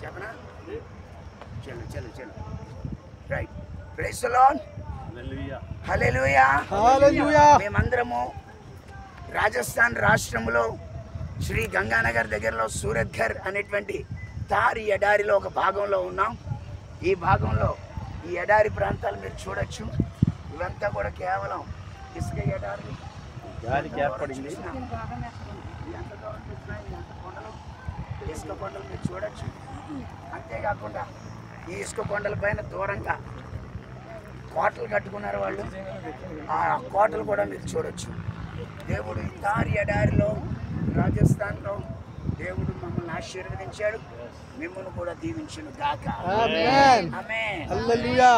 చెప్పనా? చలో చలో చలో. Right. Praise the lord. Hallelujah. Hallelujah. మేమందరము రాజస్థాన్ రాష్ట్రంలో శ్రీ గంగానగర్ దగ్గరలో సూరత్ఘర్ అనేటువంటి తార్ ఎడారిలో ఒక భాగంలో ఉన్నాం. ఈ భాగంలో ఈ ఎడారి ప్రాంతాలు మీరు చూడొచ్చు. ఇవంతా కూడా కేవలం ఇసుక ఎడారి. గాలికి ఏర్పడింది. ఇసుక కొండలు మీరు చూడొచ్చు. అంతేకాకుండా ఈ ఇసుక కొండల పైన దూరంగా కోటలు కట్టుకున్నారు వాళ్ళు. ఆ కోటలు కూడా మీరు చూడొచ్చు. దేవుడు ఈ తార్ ఎడారిలో రాజస్థాన్లో దేవుడు మమ్మల్ని ఆశీర్వదించాడు. మిమ్మల్ని కూడా దీవించును గాక. ఆమేన్. ఆమేన్. హల్లెలూయా.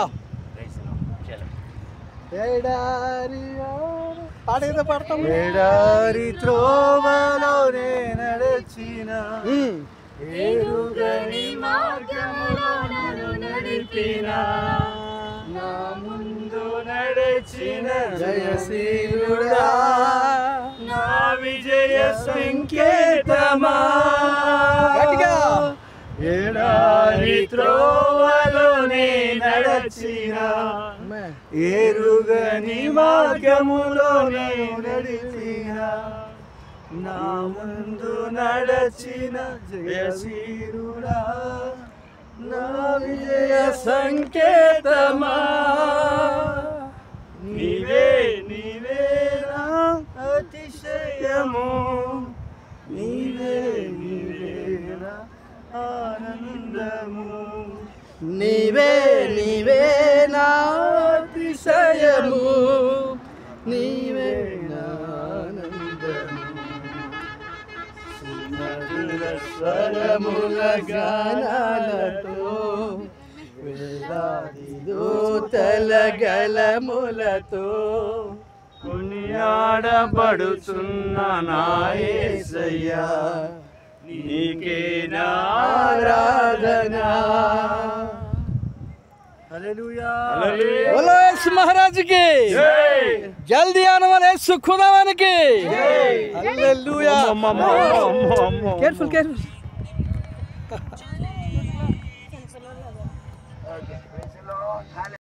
పాట ఏదో పాడతాం. ఎడారి త్రోవలోనే నడచిన ఎరుగని మార్గములో నన్ను నడిపిన నా ముందు నడిచిన జయశీలుడా నా విజయ సంకేతమా గట్టిగా. ఎడారి త్రోవలోనే నడచిన ఎరుగని మార్గములోనే నడిచిన నా ముందు నడచిన జయశీరుడా నా విజయ సంకేతమా నీవే నీవే నా అతిశయము నీవే నీవే నా ఆనందము నీవే నీవే నా అతిశయము నీవే నా ఆనందము సుమధుర స్వరముల గానాలతో వేలాది దూతల గలములతో కొనియాడబడుచున్న నా యేసయ్యా నీకే నా ఆరాధన హల్లెలూయా बोलो यीशु महाराज की जय जल्दी आने वाले यीशु खुदावन की हालेलुया केयरफुल केयरफुल